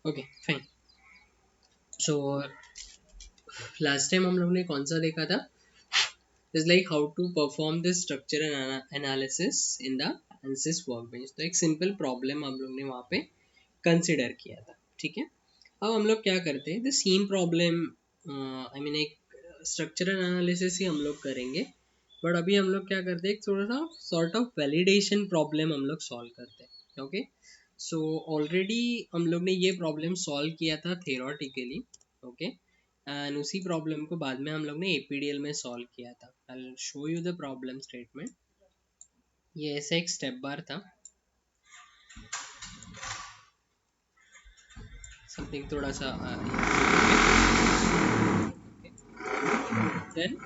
Okay fine. So last time हम लोग ने कौन सा देखा था? Is like how to perform this structure analysis in the ANSYS workbench. तो एक सिंपल प्रॉब्लम हम लोग ने वहाँ पे कंसिडर किया था. ठीक है. अब हम लोग क्या करते हैं, the same problem, I mean एक स्ट्रक्चरल एनालिसिस ही हम लोग करेंगे. बट अभी हम लोग क्या करते हैं, एक थोड़ा सा सॉर्ट ऑफ वैलिडेशन प्रॉब्लम हम लोग सॉल्व करते हैं. ओके. सो ऑलरेडी हम लोग ने ये प्रॉब्लम सॉल्व किया था थेरोटिकली. ओके. एंड उसी प्रॉब्लम को बाद में हम लोग ने APDL में सॉल्व किया था. I will show you the problem statement. ये ऐसा एक स्टेप बार था, समथिंग थोड़ा सा then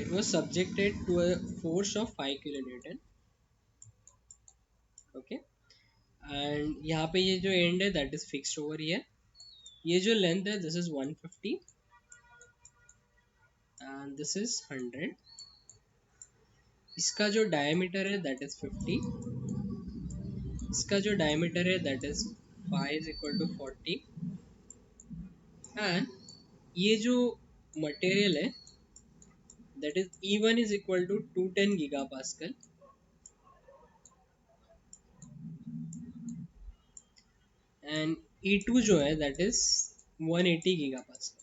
it was subjected to a force of 5 kilonewton. Okay. And यहाँ पे ये जो एंड है that is fixed over here. ये जो लेंथ है this is 150 and this is 100. इसका जो डायमीटर है दैट इज 50. इसका जो डायमीटर है that is 5 is equal to 40. And ये जो मटेरियल है that is E1 is equal to 210 gigapascal and E2 जो है दैट इज 180 गीगापास्कल.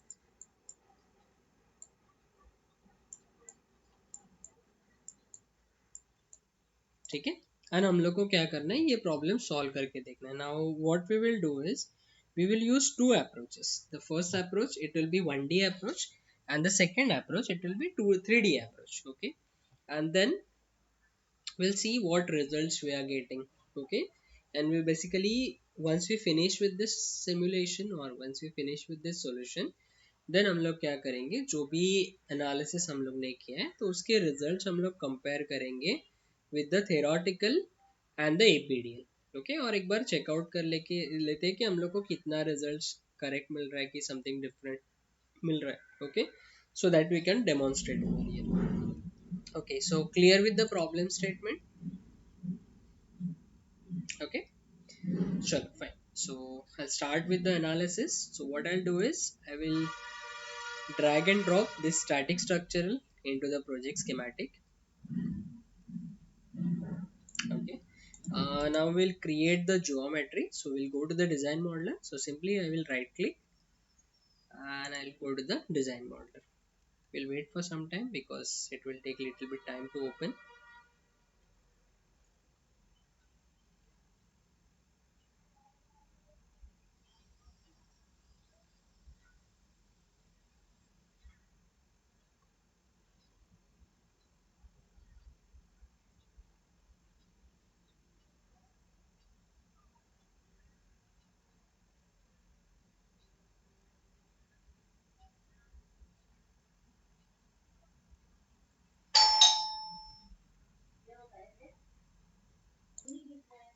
ठीक है. एंड हम लोग को क्या करना है, ये प्रॉब्लम सॉल्व करके देखना है. Now what we will do is we will use two approaches. The first approach it will be 1D approach and the second approach it will be 3D approach. Okay. And then we'll see what results we are getting. Okay. And we basically, once we finish with this simulation or once we finish with this solution, then हम लोग क्या करेंगे, जो भी analysis हम लोग ने किया है तो उसके रिजल्ट्स हम लोग कंपेयर करेंगे with the theoretical and the APDL. Okay. और एक बार चेकआउट कर लेते हैं कि हम लोग को कितना रिजल्ट्स करेक्ट मिल रहा है कि समथिंग डिफरेंट मिल रहा है. Okay. So that we can demonstrate over here. Okay. So clear with the problem statement. Okay. चलो fine. So I'll start with the analysis. So what I'll do is I will drag and drop this static structural into the project schematic. Okay. Now we'll create the geometry. So we'll go to the design modeler. So simply I will right click and I'll go to the design modeler. We'll wait for some time because it will take a little bit time to open.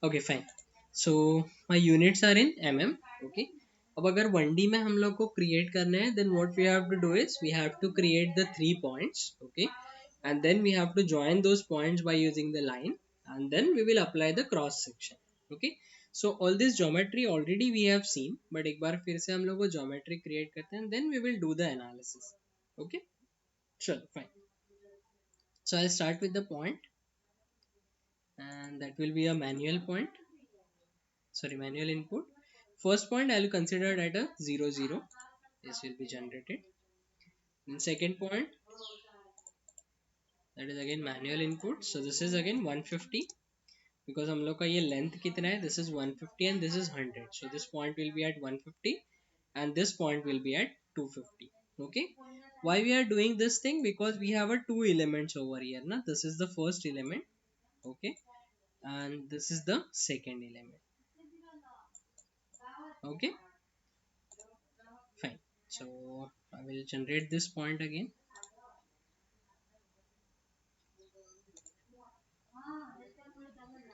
Okay, fine. So my units are in mm. Okay. अब अगर 1D में हम लोग को create करना है then what we have to do is we have to create the 3 points. Okay. And then we have to join those points by using the line and then we will apply the cross section. Okay. So all this geometry already we have seen, but एक बार फिर से हम लोग को geometry create करते हैं and then we will do the analysis. Okay. Sure, fine. So I'll start with the point and that will be a manual point. Sorry, manual input. First point I will consider that a 0 0. This will be generated. In second point, that is again manual input. So this is again 150 because हम लोग का ये length कितना है, this is 150 and this is 100. So this point will be at 150 and this point will be at 250. Okay. Why we are doing this thing? Because we have a two elements over here. Na? This is the first element. Okay. And this is the second element. Okay. Fine. So I will generate this point again.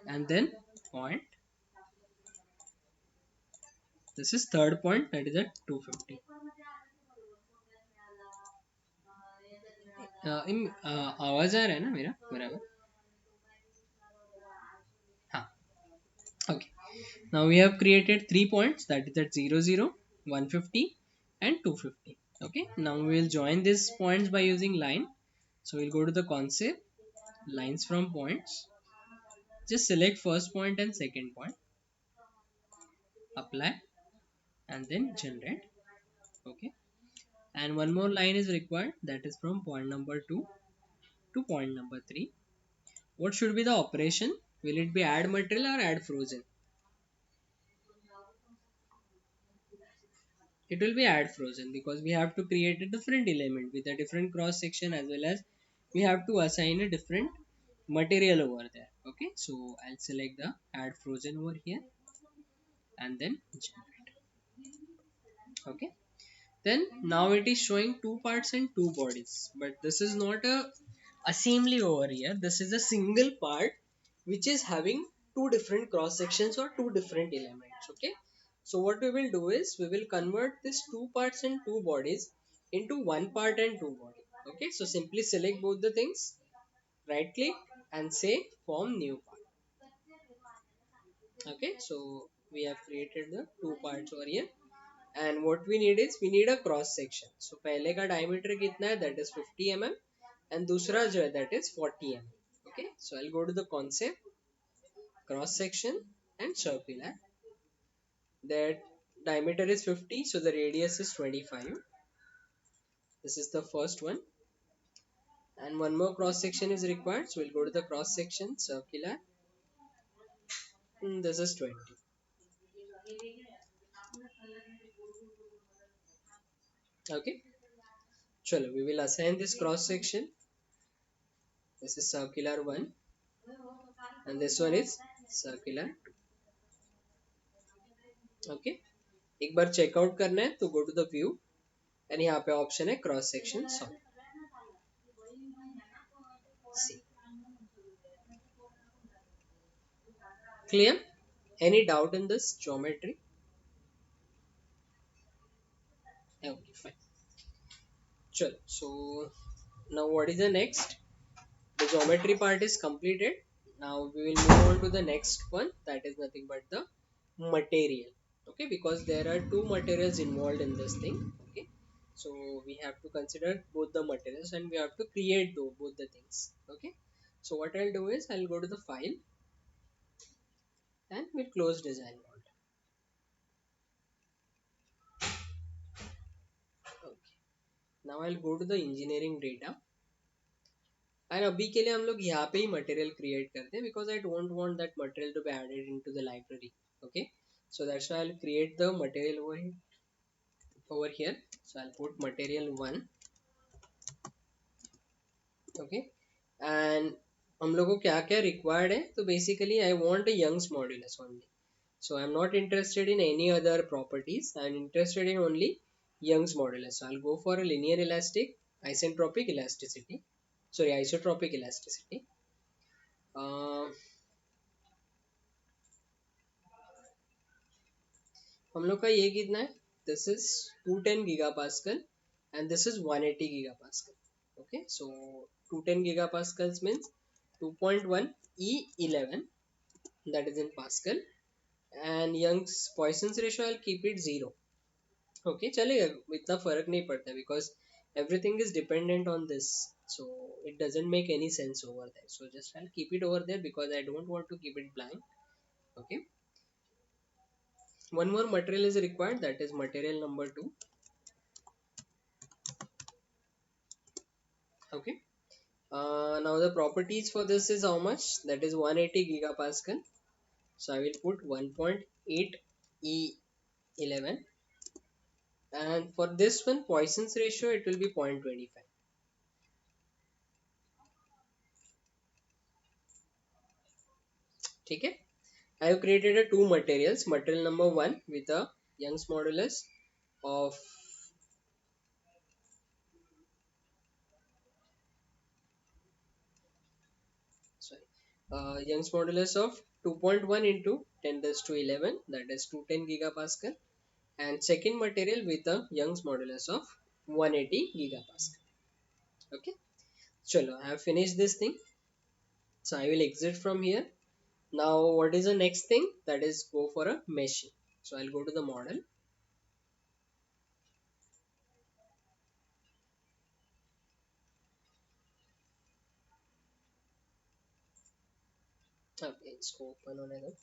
And then point, this is third point, that is at 250. आवाज आ रहा है ना मेरा बराबर? हाँ. Okay. Now we have created 3 points, that is at 0, 0, 150 and 250. Okay. Now we will join these points by using line. So we'll go to the concept, lines from points. Just select first point and second point, apply, and then generate. Okay. And one more line is required, that is from point number 2 to point number 3. What should be the operation? Will it be add material or add frozen? It will be add frozen because we have to create a different element with a different cross section, as well as we have to assign a different material over there. Okay, so I'll select the add frozen over here and then generate. Okay, then now it is showing two parts and two bodies, but this is not a assembly over here. This is a single part which is having two different cross sections or two different elements. Okay, so what we will do is we will convert this two parts and two bodies into one part and two body. Okay, so simply select both the things, right click and say form new part. Okay, so we have created the two parts over here, and what we need is we need a cross section. So पहले का diameter कितना है, that is 50 mm, and दूसरा जो है that is 40 mm. Okay, so I'll go to the concept, cross section and circular. That diameter is 50, so the radius is 25. This is the first one, and one more cross section is required, so we'll go to the cross section, circular. This is 20. Okay, chalo, we will assign this cross section. This is circular 1 and this one is circular 2. Okay, एक बार checkout करना है तो go to the view, and यहाँ पे option है cross section solve. See clear? Any doubt in this geometry? Okay, fine. Chalo, so now what is the next? The geometry part is completed. Now we will move on to the next one, that is nothing but the material. Okay, because there are two materials involved in this thing. Okay, so we have to consider both the materials and we have to create both the things. Okay, so what I'll do is I'll go to the file and we'll close design mode. Okay, now I'll go to the engineering data, and अभी के लिए हम लोग यहाँ पे ही material create करते हैं because I don't want that material to be added into the library. Okay, so that's why I'll create the material over here. So I'll put material 1. Okay, and हम लोग को क्या क्या रिक्वायर्ड है, तो basically I want a Young's modulus only. So I'm not interested in any other properties. I'm interested in only Young's modulus. So I'll go for a linear elastic isentropic elasticity. Sorry, isotropic elasticity. Uh, हम लोग का ये कितना है? This is 210 gigapascal and this is 180 gigapascal. Okay, so 210 gigapascals means 2.1 E11, that is in Pascal, and Young's Poisson's ratio I'll keep it 0. Okay, चलेगा, इतना फर्क नहीं पड़ता because everything is dependent on this, so it doesn't make any sense over there. So just I'll keep it over there because I don't want to keep it blank. Okay, one more material is required, that is material number 2. Okay, now the properties for this is how much, that is 180 gigapascal. So I will put 1.8 E11, and for this one Poisson's ratio it will be 0.25. ठीक है, I have created a two materials. Material number 1 with a Young's modulus of sorry Young's modulus of 2.1 into 10 raised to 11, that is 210 gigapascal, and second material with a Young's modulus of 180 gigapascal. Okay, chalo, I have finished this thing. So I will exit from here Now what is the next thing? That is go for a meshing. So I'll go to the model. Okay, इसको open होने दो.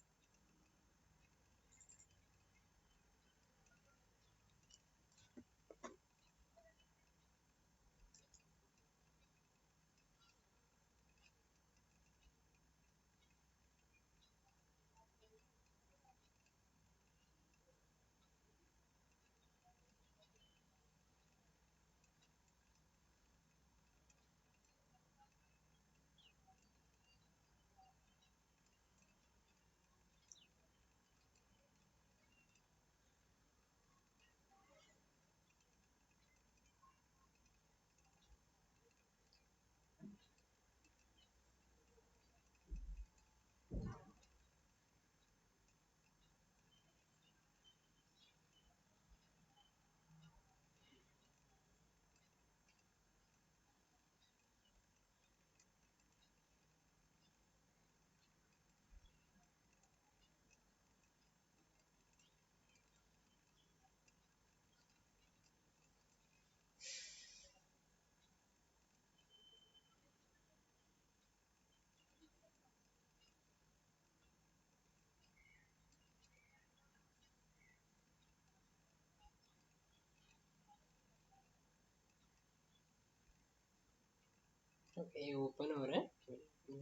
Okay, open हो रहा है.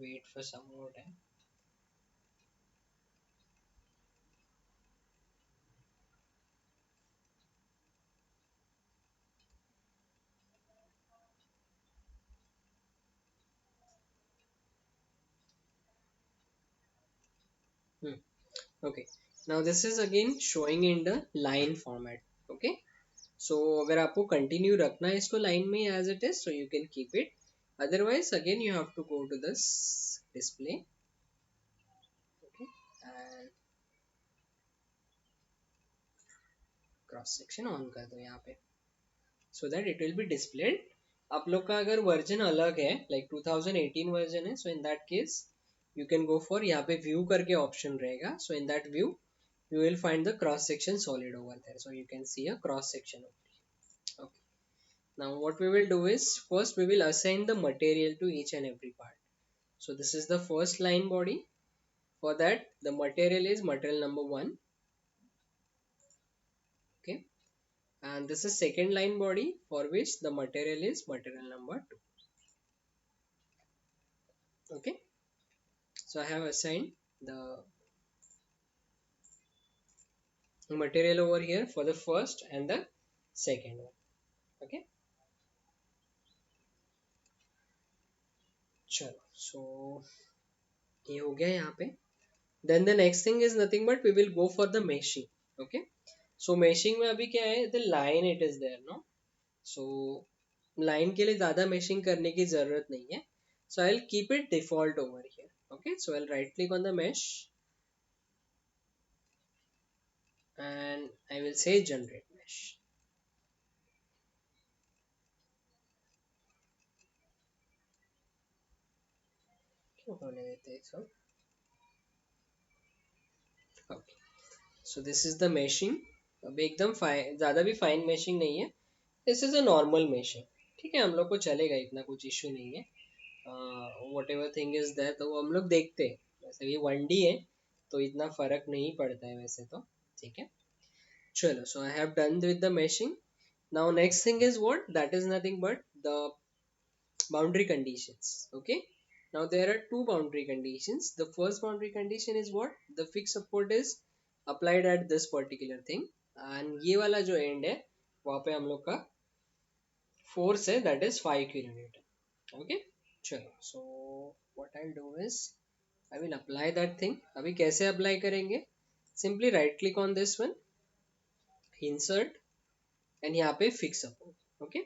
Wait for some more time. Hmm. Okay. Now this is again showing in the line format. Okay. So अगर आपको continue रखना है इसको line में as it is, so you can keep it. Otherwise, again you have to go to this display. Okay. And cross section on कर दो यहाँ पे. So that it will be displayed. आप लोग का अगर वर्जन अलग है like 2018 वर्जन है, so in that case you can go for यहाँ पे view करके ऑप्शन रहेगा. So in that view you will find the cross section solid over there, so you can see a cross section over here. Okay. Now what we will do is first we will assign the material to each and every part. So this is the first line body. For that the material is material number 1. Okay. And this is second line body for which the material is material number 2. Okay. So I have assigned the material over here for the first and the second one. Okay. चलो, so ये हो गया यहाँ पे. Then the next thing is nothing but we will go for the meshing. Okay. So meshing में अभी क्या है, the line it is there, no? So line के लिए ज़्यादा meshing करने की ज़रूरत नहीं है. So I'll keep it default over here. Okay. So I'll right click on the mesh and I will say generate mesh. क्यों होने देते हैं सब? Okay. So this is the meshing. अब एकदम फाइन, ज़्यादा भी फाइन meshing नहीं है. This is a normal meshing. ठीक है, हम लोग को चलेगा, इतना कुछ इश्यू नहीं है. What ever thing is that, तो वो हम लोग देखते हैं. वैसे ये 1D है तो इतना फर्क नहीं पड़ता है वैसे तो. ठीक है. चलो, so I have done with the meshing. Now next thing is what? That is nothing but the boundary conditions. Okay. Now there are two boundary conditions. The first boundary condition is what? The fixed support is applied at this particular thing. And ये वाला जो end है वहाँ पे हम लोग का force है, that is 5 kilonewton. Okay. चलो, so what I'll do is I will apply that thing. अभी कैसे apply करेंगे? Simply right click on this one, insert, and यहाँ पे fix support. Okay.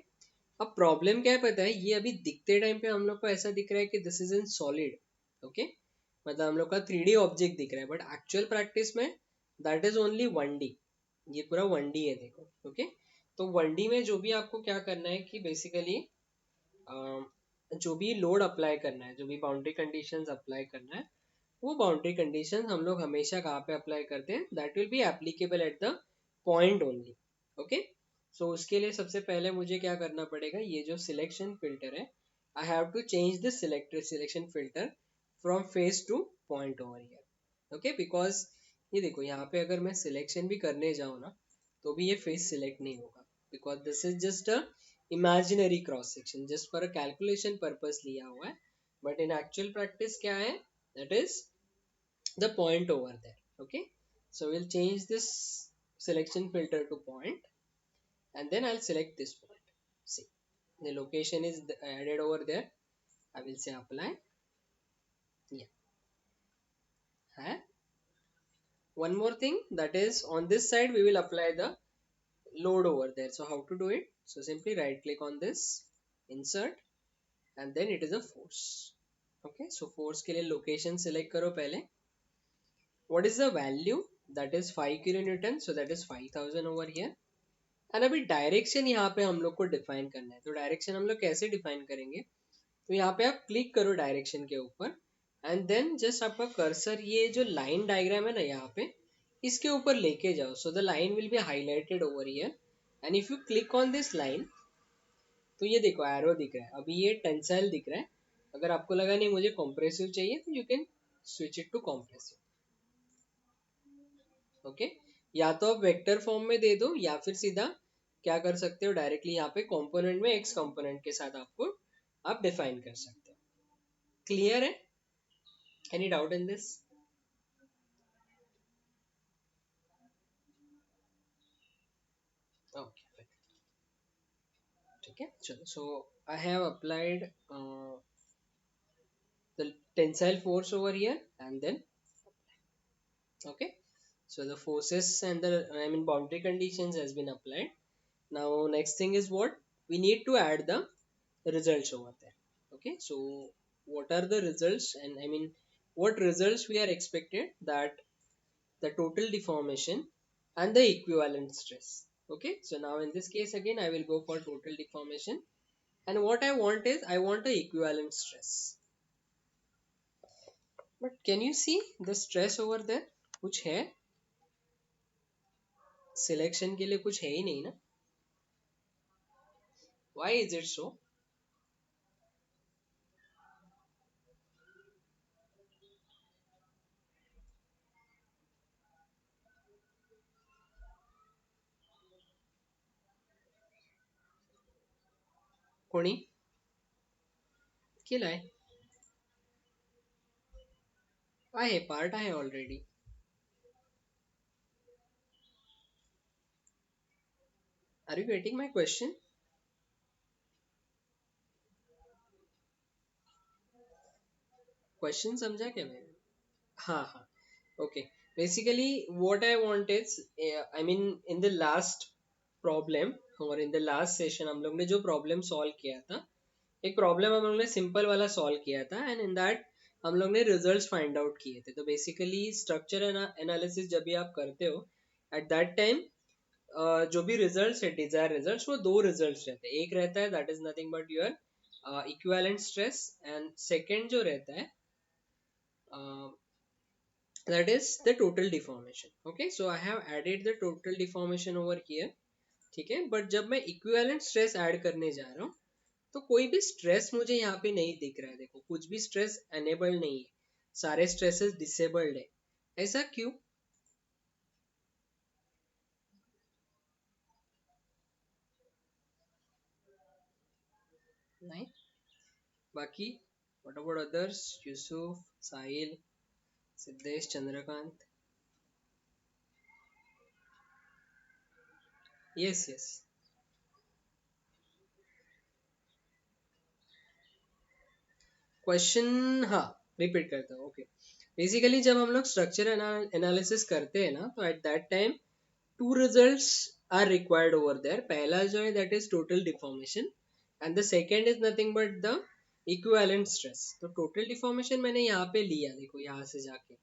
अब प्रॉब्लम क्या है पता है, ये अभी दिखते टाइम पे हम लोग को ऐसा दिख रहा है कि this is in solid. Okay. मतलब हम लोग का 3D ऑब्जेक्ट दिख रहा है, बट एक्चुअल प्रैक्टिस में दैट इज ओनली 1D. ये पूरा 1D है, देखो. ओके. तो 1D में जो भी आपको क्या करना है कि बेसिकली जो भी लोड अप्लाई करना है, जो भी बाउंड्री कंडीशंस अप्लाई करना है, वो बाउंड्री कंडीशन हम लोग हमेशा कहाँ पे अप्लाई करते हैं, that will be applicable at the point only. Okay, so उसके लिए सबसे पहले मुझे क्या करना पड़ेगा, ये जो सिलेक्शन फिल्टर है, I have to change the selection filter from face to point over here. Okay, because ये देखो यहाँ पे अगर मैं सिलेक्शन भी करने जाऊँ ना, तो भी ये फेस सिलेक्ट नहीं होगा, because this is just a imaginary cross section, just for a calculation purpose लिया हुआ है, बट इन एक्चुअल प्रैक्टिस क्या है, that is the point over there. Okay, so we'll change this selection filter to point, and then I'll select this point. See, the location is added over there. I will say apply. Yeah. Huh? One more thing, that is on this side we will apply the load over there. So how to do it? So simply right click on this, insert, and then it is a force. Okay, so force के लिए location select करो पहले. What is the value? That is 5 kilonewton, so that is 5000 over here. And अभी direction यहाँ पे हम लोग को डिफाइन करना है, तो डायरेक्शन हम लोग कैसे डिफाइन करेंगे, तो यहाँ पे आप क्लिक करो डायरेक्शन के ऊपर, एंड देन जस्ट आपका कर्सर ये जो लाइन डायग्राम है ना यहाँ पे, इसके ऊपर लेके जाओ, so the line will be highlighted over here, and if you click on this line, तो ये देखो एरो दिख रहा है, अभी ये टेंसाइल दिख रहा है। अगर आपको लगा नहीं मुझे कॉम्प्रेसिव चाहिए, तो you can switch it to compressive. Okay, या तो आप वेक्टर फॉर्म में दे दो, या फिर सीधा क्या कर सकते हो, डायरेक्टली यहाँ पे कंपोनेंट में एक्स कंपोनेंट के साथ आपको आप डिफाइन कर सकते हो। क्लियर है? Any doubt in this? Okay, ठीक है, चलो। So I have applied the tensile force over here, and then okay, so the forces and the boundary conditions has been applied. Now next thing is what we need to add the results over there. Okay, so what are the results, and what results we are expected, that the total deformation and the equivalent stress. Okay, so now in this case again I will go for total deformation, and what I want is I want a equivalent stress. But can you see the stress over there? कुछ है? Selection के लिए कुछ है ही नहीं ना? Why is it so? कोणी केलाय? आहे, पार्ट आहे already. Are you getting my question? Question समझा क्या मैंने? हाँ हाँ, okay. Basically what I want is, in the last problem और इन द लास्ट सेशन हम लोग ने जो प्रॉब्लम सॉल्व किया था, एक प्रॉब्लम हम लोग ने सिंपल वाला सॉल्व किया था, एंड इन दैट हम लोग ने रिजल्ट्स फाइंड आउट किए थे। तो बेसिकली स्ट्रक्चर एनालिसिस जब भी आप करते हो, एट दैट टाइम जो भी रिजल्ट्स है, डिजायर रिजल्ट्स, वो दो रिजल्ट्स रहते हैं। एक रहता है that is nothing but your equivalent stress, and second जो रहता है that is the total deformation. Okay, so I have added the total deformation over here. ठीक है, बट जब मैं इक्विवेलेंट स्ट्रेस ऐड करने जा रहा हूँ, तो कोई भी स्ट्रेस मुझे यहाँ पे नहीं दिख रहा है। देखो कुछ भी स्ट्रेस एनेबल्ड नहीं है, सारे स्ट्रेसेस डिसेबल्ड है। ऐसा क्यों? नहीं, बाकी what about others, Yusuf, Sahil, Siddhesh, Chandrakant? Yes yes. Question, हाँ, रिपीट करता हूँ। ओके, बेसिकली जब हम लोग स्ट्रक्चर एनालिसिस करते हैं ना, तो eight that time two results are required over there. पहला जो है that is total deformation, and the second is nothing but the equivalent stress. तो total deformation मैंने यहाँ पे लिया, देखो यहाँ से जाके,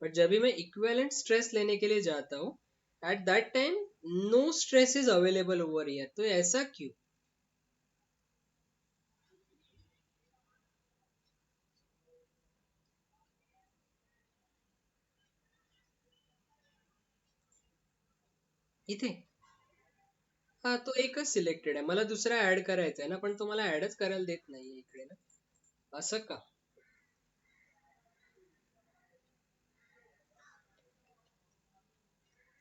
but जब भी मैं equivalent stress लेने के लिए जाता हूँ, at that time no stress is available over here. तो ऐसा क्यों? इथे हा तो एकच सिलेक्टेड आहे, मला दुसरा ऍड करायचा आहे ना, पण तो मला ऍडच करायला देत नाहीये इकडे ना. असं का?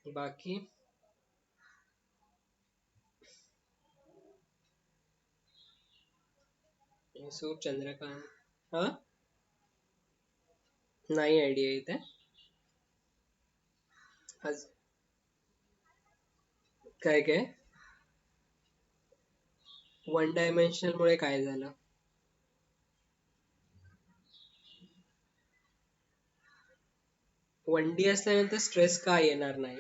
बाकी यशोर चंद्रकांत. हा, नाही आयडिया इथे. आज काय काय वन डायमेन्शनल मुळे काय झालं? वन डी असल्यानंतर स्ट्रेस का येणार नाही?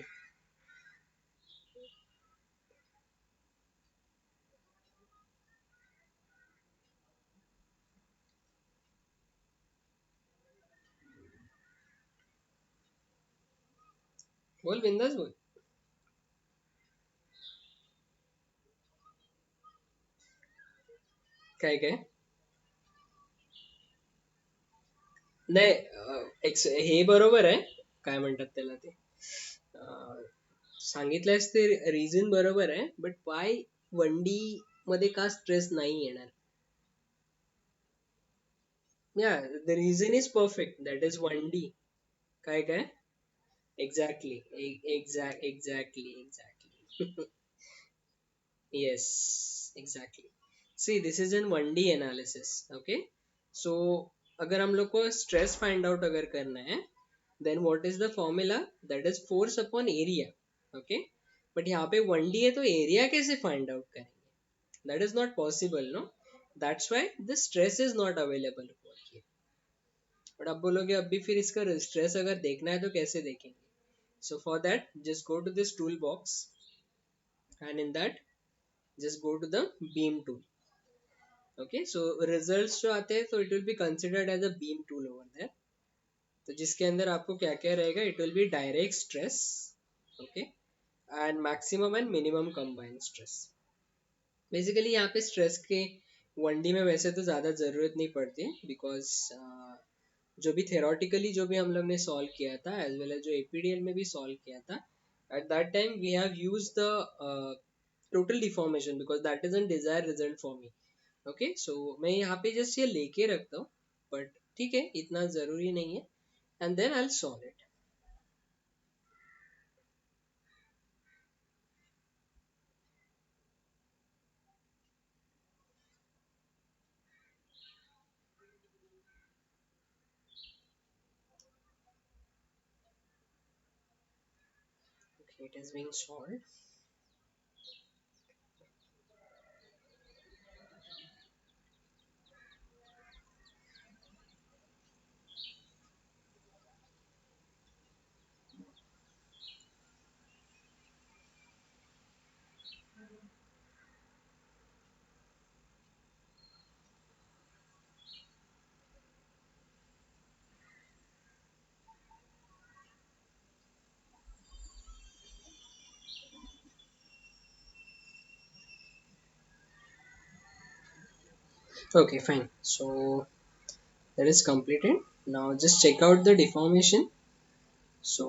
बोल बिंदास बोल. काय काय नाही, हे बरोबर आहे. काय म्हणतात त्याला ते, अं, सांगितलंयस ते रिझन बरोबर आहे, बट वाय वन डी मध्ये का स्ट्रेस नाही येणार? या the reason is perfect, that is one D. काय काय exactly, exactly exactly. Yes, exactly. See, this is in 1D analysis. Okay. So, अगर हम लोग को stress find out अगर करना है, then what is the formula? That is force upon area. Okay. But यहाँ पे 1D है तो area कैसे find out करेंगे? That is not possible, no? That's why the stress is not available over here. But आप बोलोगे अब भी फिर इसका stress अगर देखना है तो कैसे देखेंगे? So for that, just go to this toolbox, and in that, just go to the beam tool. Okay, so results जो आते हैं तो it will be considered as a beam tool over there. तो जिसके अंदर आपको क्या क्या रहेगा, it will be direct stress, okay, and maximum and minimum combined stress. Basically यहाँ पे स्ट्रेस के वन डी में वैसे तो ज़्यादा ज़रूरत नहीं पड़ती है, बिकॉज जो भी थेरोटिकली जो भी हम लोग ने सॉल्व किया था एज वेल एज जो एपीडीएल में भी सॉल्व किया था, at that time we have use the total deformation because that is an desire result for me. Okay, so मैं यहाँ पे जस्ट ये लेके रखता हूँ, बट ठीक है, इतना ज़रूरी नहीं है. And then I will solve it. Okay, it is being solved. Okay, fine. So that is completed. Now just check out the deformation. So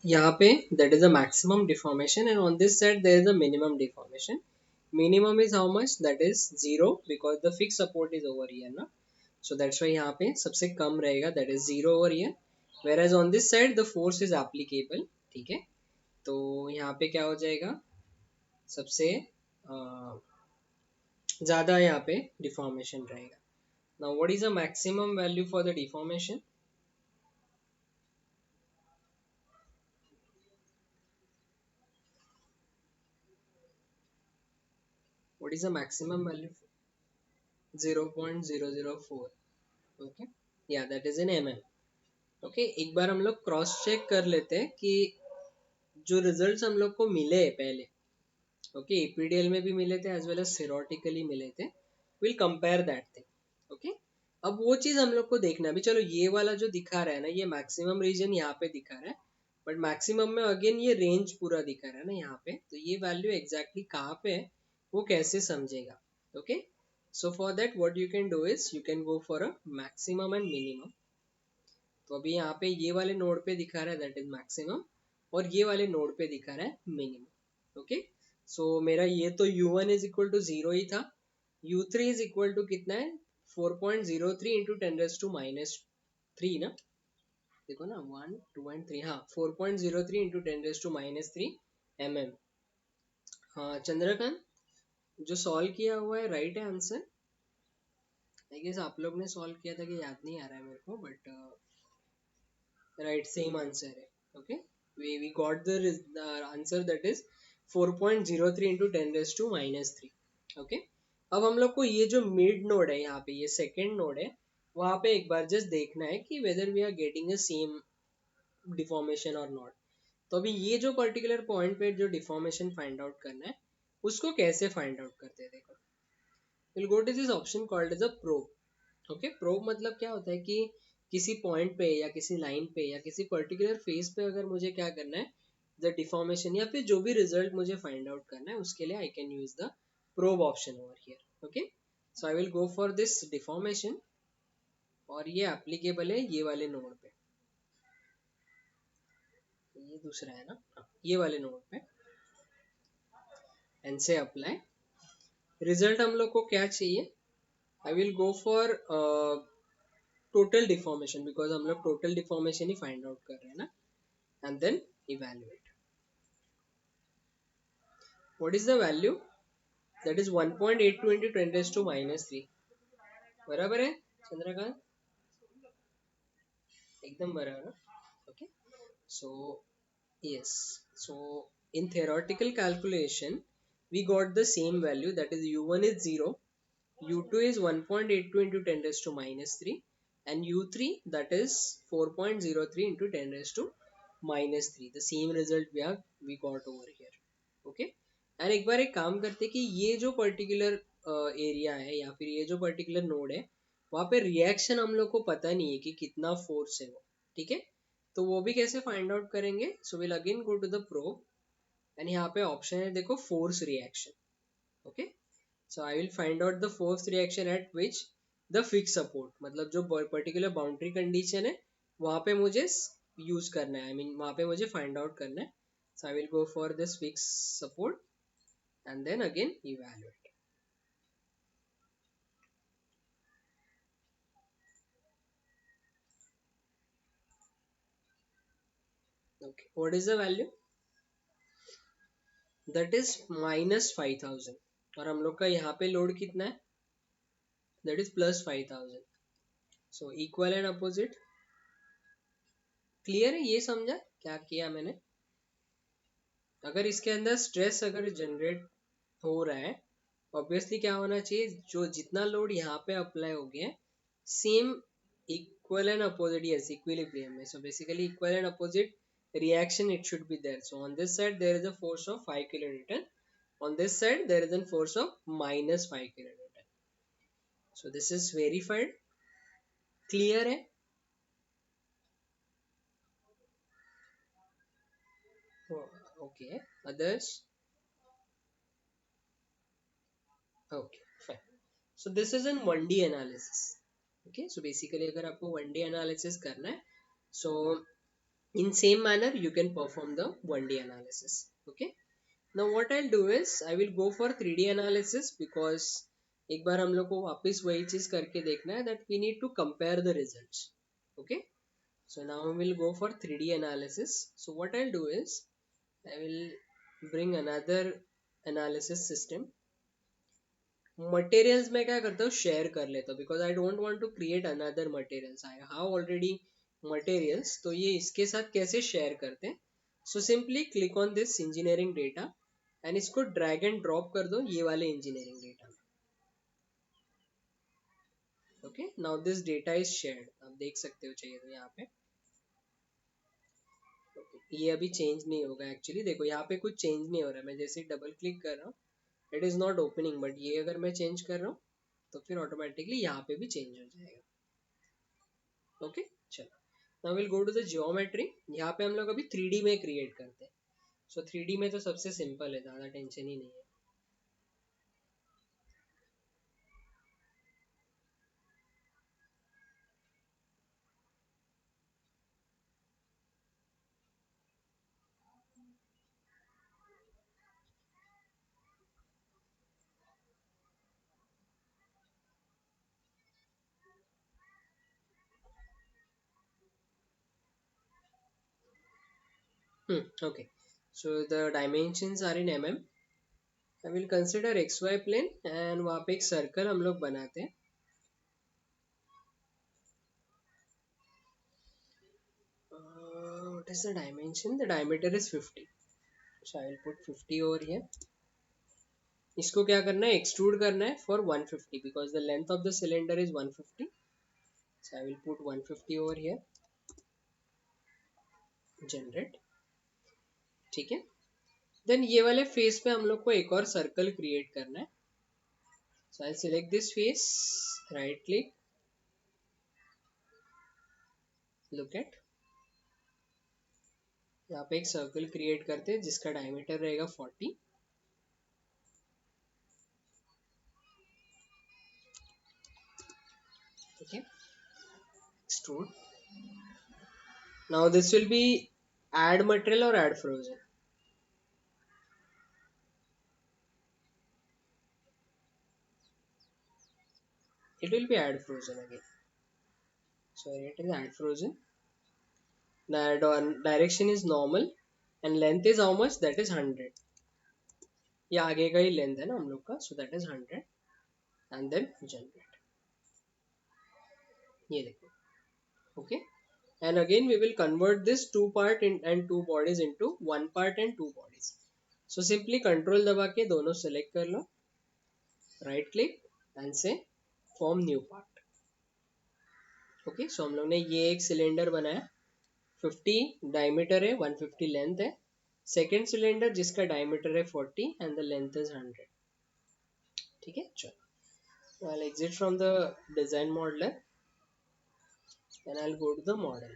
यहाँ पे that is a maximum deformation, and on this side there is a minimum deformation. Minimum is how much? That is 0, because the fixed support is over here ना. So that's why यहाँ पे सबसे कम रहेगा, that is 0 over here. Whereas on this side the force is applicable. ठीक है, तो यहाँ पे क्या हो जाएगा, सबसे ज़्यादा यहाँ पे डिफॉर्मेशन रहेगा. Now what is the maximum value for the deformation? What is the maximum value? 0.004. Okay, yeah, that is in mm. Okay, एक बार हम लोग क्रॉस चेक कर लेते हैं कि जो रिजल्ट्स हम लोग को मिले पहले, ओके, एपीडीएल में भी मिले थे एज वेल एज थेरोटिकली मिले थे, will compare that thing. Okay, अब वो चीज हम लोग को देखना है. अभी चलो ये वाला जो दिखा रहा है ना, ये मैक्सिमम रीजन यहाँ पे दिखा रहा है, बट मैक्सिमम में अगेन ये रेंज पूरा दिखा रहा है ना यहाँ पे, तो ये वैल्यू एग्जैक्टली कहाँ पे है वो कैसे समझेगा? Okay, so for that what you can do is you can go for a maximum and minimum. तो अभी यहाँ पे ये वाले नोड पे दिखा रहा है दैट इज मैक्सिमम, और ये वाले नोड पे दिखा रहा है मिनिमम. ओके, सो मेरा ये तो u1 is equal to zero ही था, u3 इज इक्वल टू कितना है, 4.03 into ten raise to minus three ना, देखो ना, 1 2 3, हाँ 4.03 into ten raise to minus three mm। हाँ चंद्रकांत, जो सॉल्व किया हुआ है राइट है आंसर। आई गेस आप लोग ने सॉल्व किया था कि याद नहीं आ रहा है मेरे को, बट राइट सेम आंसर है। Okay, we got the answer that is 4.03 into 10 raised to minus 3। Okay, अब हम लोग को ये जो मिड नोड है यहाँ पे, ये सेकेंड नोड है, वहाँ पे एक बार जस्ट देखना है कि whether we are getting a same deformation और नॉट। तो अभी ये जो पर्टिकुलर पॉइंट पे जो डिफॉर्मेशन फाइंड आउट करना है, उसको कैसे फाइंड आउट करते हैं, देखो will go to this option called as a probe. Okay, probe मतलब क्या होता है कि किसी पॉइंट पे या किसी लाइन पे या किसी पर्टिकुलर फेज पे अगर मुझे क्या करना है, द डिफॉर्मेशन या फिर जो भी रिजल्ट मुझे फाइंड आउट करना है, उसके लिए I can use the probe option over here. Okay, so I will go for this deformation, और ये एप्लीकेबल है ये वाले नोड पे, ये दूसरा है ना, हाँ, ये वाले नोड पे, एंड से अप्लाई। रिजल्ट हम लोग को क्या चाहिए, I will go for total deformation, because हम लोग टोटल डिफॉर्मेशन ही फाइंड आउट कर रहे हैं ना, and then evaluate. What is the value, that is 1.82 into 10 raise to minus three, बराबर है चंद्रकांत, एकदम बराबर है। Okay, so yes, so in theoretical calculation we got the same value, that is u1 is 0, u2 is 1.82 into 10 raised to minus 3, and u3 that is 4.03 into 10 raised to minus 3, the same result we got over here। Okay, and एक बार एक काम करते कि ये जो particular area है या फिर ये जो पर्टिकुलर नोड है, वहाँ पे रिएक्शन हम लोग को पता नहीं है कि कितना फोर्स है वो, ठीक है, तो वो भी कैसे फाइंड आउट करेंगे, so will again go to the probe, and यहाँ पे ऑप्शन है देखो force reaction. Okay, so I will find out the force reaction at which the fix support, मतलब जो पर्टिकुलर बाउंड्री कंडीशन है वहाँ पे मुझे यूज करना है, आई मीन वहाँ पे मुझे फाइंड आउट करना है। So I will go for this fixed support and then again evaluate। Okay, what is the value, that is minus 5000, और हम लोग का यहाँ पे लोड कितना है, that is plus 5000, so equal and opposite। Clear है, ये समझा क्या किया मैंने। अगर इसके अंदर स्ट्रेस अगर जनरेट हो रहा है, ऑब्वियसली क्या होना चाहिए, जो जितना लोड यहाँ पे अप्लाई हो गया है, same equal and opposite, yes equilibrium में, so basically equal and opposite reaction it should be there। So on this side there is a force of 5 kilonewton, on this side there is a force of minus 5 kilonewton। So this is verified, clear है। Okay, others, okay fine। So this is an 1D analysis। okay, so basically अगर आपको 1D analysis करना है, so in same manner you can perform the 1D analysis। okay, now what I'll do is I will go for 3D analysis, because एक बार हम लोग को वापस वही चीज करके देखना है, that we need to compare the results। okay, so now we will go for 3D analysis। so what I'll do is I will bring another analysis system। Materials में क्या करता हूँ, शेयर कर लेता हूँ, because I don't want to create another materials, I have already materials, तो ये इसके साथ कैसे शेयर करते हैं। So simply click on this engineering data and इसको ड्रैग एंड ड्रॉप कर दो ये वाले इंजीनियरिंग डेटा में। Okay, now this data is shared, आप देख सकते हो चाहिए तो यहाँ पे। okay, ये अभी चेंज नहीं होगा एक्चुअली, देखो यहाँ पे कुछ चेंज नहीं हो रहा है, मैं जैसे डबल क्लिक कर रहा हूँ it is not opening, but ये अगर मैं चेंज कर रहा हूँ तो फिर ऑटोमेटिकली यहाँ पे भी चेंज हो जाएगा। ओके, चलो now will go to the geometry. यहाँ पे हम लोग अभी 3D में क्रिएट करते हैं। सो 3D में तो सबसे सिंपल है, ज़्यादा टेंशन ही नहीं है। Okay, so the dimensions are in mm. I will consider xy plane and वहाँ पे एक सर्कल हम लोग बनाते हैं. What is the dimension? The diameter is 50. So I will put 50 over here. इसको क्या करना है, एक्सट्रूड करना है for 150 because the length of the cylinder is 150. So I will put 150 over here. Generate. ठीक है. देन ये वाले फेस पे हम लोग को एक और सर्कल क्रिएट करना है. So I'll select this face, right click, look at, यहाँ पे एक सर्कल क्रिएट करते हैं जिसका डायमीटर रहेगा 40. ठीक है. Extrude. Now this will be add material or add frozen. It will be add frozen again. So it is add frozen. The direction is normal and length is how much? That is 100. ये आगे का ही length है ना हम लोग का, so that is 100 and then generate. ये देखो. Okay. And again we will convert this two part and two bodies into one part and two bodies. So simply control दबा के दोनों select कर लो, right click and say form new part. Okay, so हम लोग ने ये एक cylinder बनाया, 50 डायमीटर है, 150 लेंथ है. सेकेंड सिलेंडर जिसका डायमीटर है 40 एंड द लेंथ इज 100. ठीक है. चलो, I'll exit from the design modeler and I'll go to the model.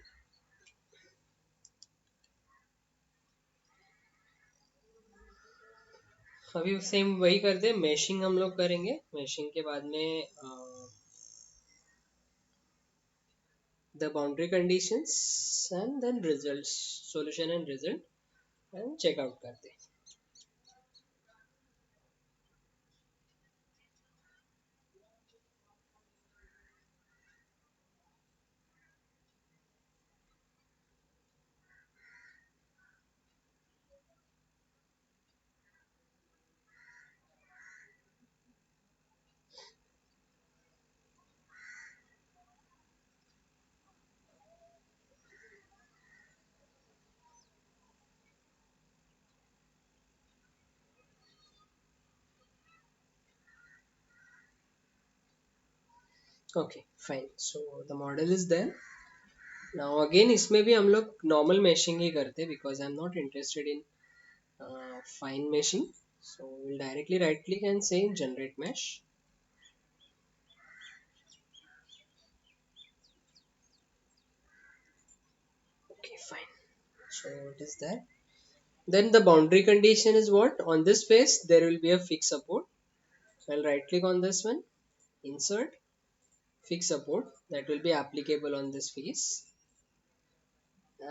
अभी सेम वही करते हैं, मैशिंग हम लोग करेंगे. मैशिंग के बाद में the boundary conditions and then results, solution and result and check out करते हैं. Okay, fine. So the model is there. Now again इसमें भी हम लोग normal meshing ही करते हैं because I'm not interested in fine meshing. So we'll directly right click and say generate mesh. Okay, fine. So it is there. Then the boundary condition is what? On this face there will be a fixed support. So I'll right click on this one, insert fixed support that will be applicable on this face.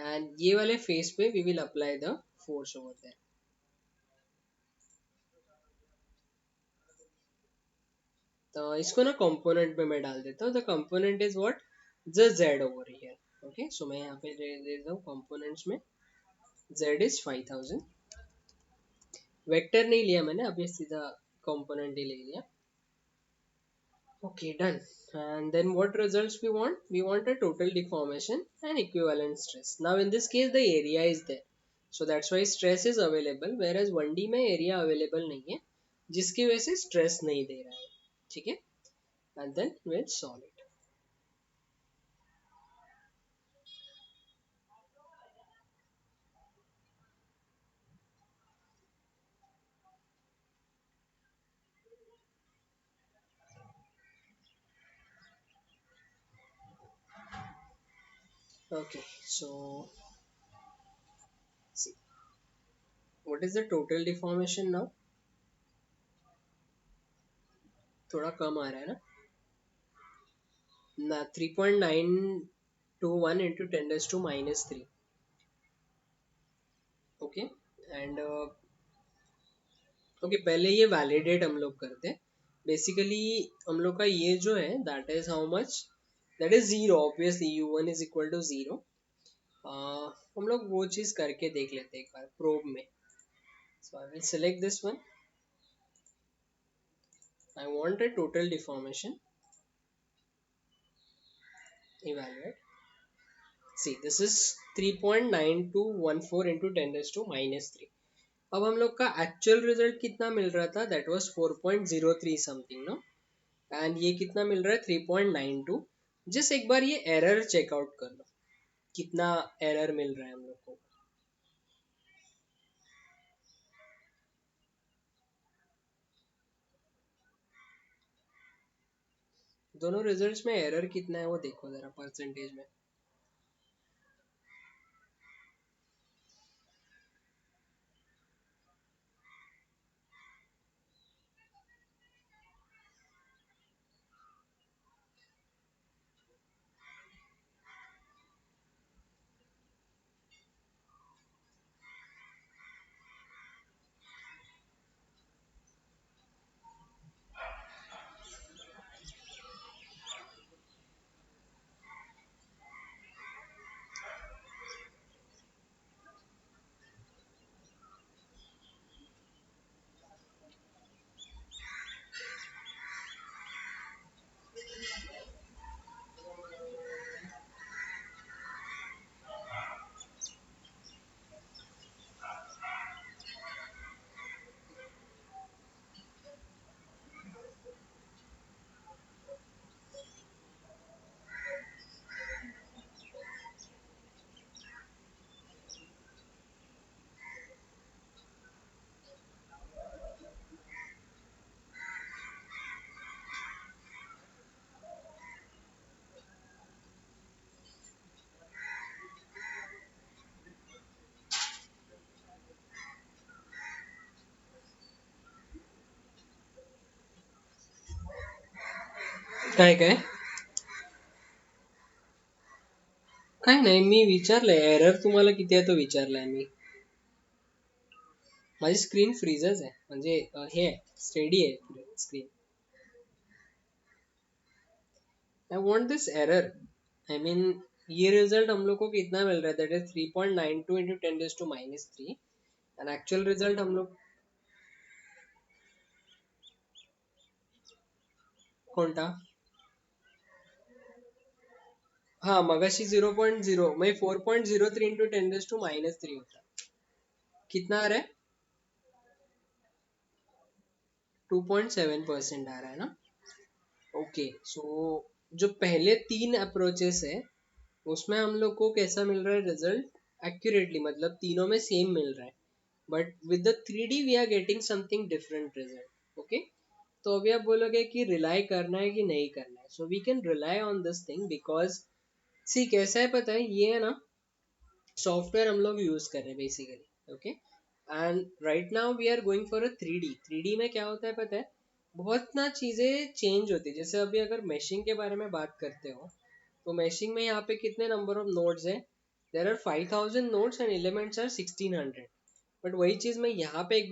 And ये वाले face पे we will apply the force over there. तो इसको ना component पे मैं डाल देता हूँ. The component is what? The Z over here. Okay, so मैं यहाँ पे दे देता हूँ components में Z is 5000. वेक्टर नहीं लिया मैंने, अभी सीधा component ही ले लिया. Okay, done. And then what results we want? We want a total deformation and equivalent stress. Now in this case the area is there, so that's why stress is available, whereas 1D में area available नहीं है जिसकी वजह से stress नहीं दे रहा है. ठीक है. And then we'll solve it. Okay, so see what is the total deformation now. थोड़ा कम आ रहा है ना 3.921 into 10 raised to minus 3. Okay, and okay पहले ये वैलिडेट हम लोग करते हैं. बेसिकली हम लोग का ये जो है that is how much, that is zero. Obviously u1 is equal to 0. हम लोग वो चीज करके देख लेते हैं एक बार प्रोब में. So I will select this one. I want a total deformation. Evaluate. See, this is 3.9214 into 10 raised to minus 3. अब हम लोग का एक्चुअल रिजल्ट कितना मिल रहा था, that was 4.03 something no. And ये कितना मिल रहा है, 3.92. जस्ट एक बार ये एरर चेकआउट कर लो, कितना एरर मिल रहा है हम लोग को. दोनों रिजल्ट्स में एरर कितना है वो देखो जरा परसेंटेज में. काय काय काय नाही, मी विचारलंय एरर तुम्हाला किती आहे तो विचारलाय मी. माझी स्क्रीन फ्रीजच आहे, म्हणजे हे स्टेडी आहे screen. I want this error. I mean ये रिजल्ट हम लोग को कितना मिल रहा है, that is 3.92 into 10 raise to minus 3. And actual result हम लोग कोणता. हाँ मगाशी 0.0 म्हणजे 4.03 इंटू 10 रेज टू माइनस 3 होता. कितना आ रहा है, 2.7% आ रहा है ना. ओके सो जो पहले तीन अप्रोचेस है उसमें हम लोग को कैसा मिल रहा है रिजल्ट एक्यूरेटली, मतलब तीनों में सेम मिल रहा है. But with the 3D we are getting something different result. Okay, तो अभी आप बोलोगे कि रिलाई करना है कि नहीं करना है. So we can rely on this thing because see कैसा है पता है, ये है ना सॉफ्टवेयर हम लोग यूज कर रहे हैं basically. Okay, and right now we are going for a 3D. 3D में क्या होता है पता है, बहुत ना चीजें चेंज होती है. जैसे अभी अगर मैशिंग के बारे में बात करते हो तो मैशिंग में यहाँ पे कितने नंबर ऑफ नोड्स है, there are 5000 nodes and elements are 1600. But वही चीज मैं यहाँ पे एक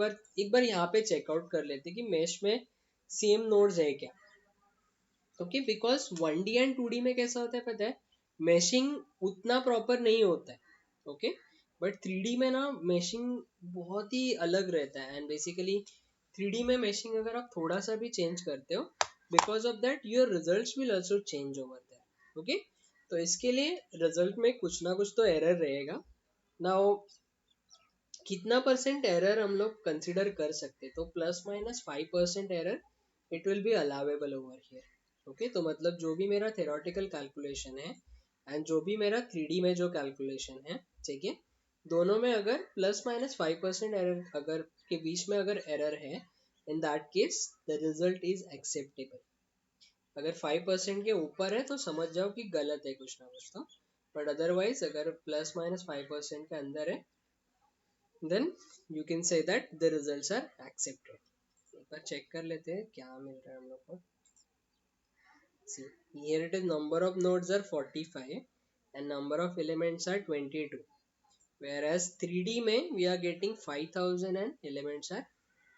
बार यहाँ पे चेकआउट कर लेते कि मैश में सेम नोड्स है क्या. Okay, because 1D and 2D में कैसा होता है पता है, मैशिंग उतना प्रॉपर नहीं होता है. ओके, बट 3D में ना मैशिंग बहुत ही अलग रहता है. एंड बेसिकली 3D में मैशिंग अगर आप थोड़ा सा भी चेंज करते हो, because of that your results will also change over there. Okay, तो इसके लिए रिजल्ट में कुछ ना कुछ तो एरर रहेगा. नाउ कितना परसेंट एरर हम लोग कंसिडर कर सकते, तो ±5% error it will B allowable over here. Okay, तो मतलब जो भी मेरा थेरोटिकल कैलकुलेशन है एंड जो भी मेरा 3D में जो कैलकुलेशन है, ठीक है, दोनों में अगर ±5% एरर अगर के बीच में अगर एरर है, in that case the result is acceptable. अगर 5% के ऊपर है तो समझ जाओ कि गलत है कुछ ना कुछ तो. बट अदरवाइज अगर ±5% के अंदर है, then you can say that the results are accepted. एक बार चेक कर लेते हैं क्या मिल रहा है हम लोग को. See, here it is number of nodes are 45 and number of elements are 22, whereas 3D में we are getting 5000 and elements are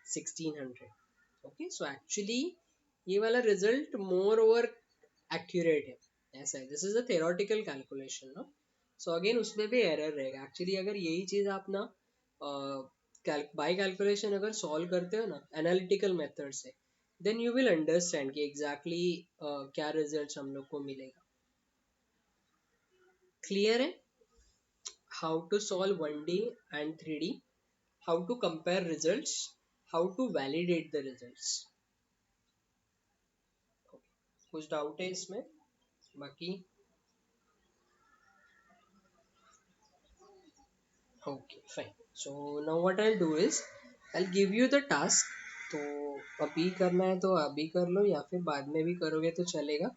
1600. Okay, so actually ये वाला result more over accurate है, ऐसा है. This is a theoretical calculation, no? So again उसमें भी error रहेगा actually. अगर यही चीज आप ना बाय कैलकुलेशन अगर सॉल्व करते हो ना एनालिटिकल मेथड से, देन यू विल अंडरस्टैंड कि एग्जैक्टली क्या रिजल्ट हम लोग को मिलेगा। क्लियर है? How to solve 1D and 3D, how to compare results, how to validate the results. कुछ डाउट है इसमें बाकी? Okay fine. So now what I do is I give you the task. तो अभी करना है तो अभी कर लो या फिर बाद में भी करोगे तो चलेगा।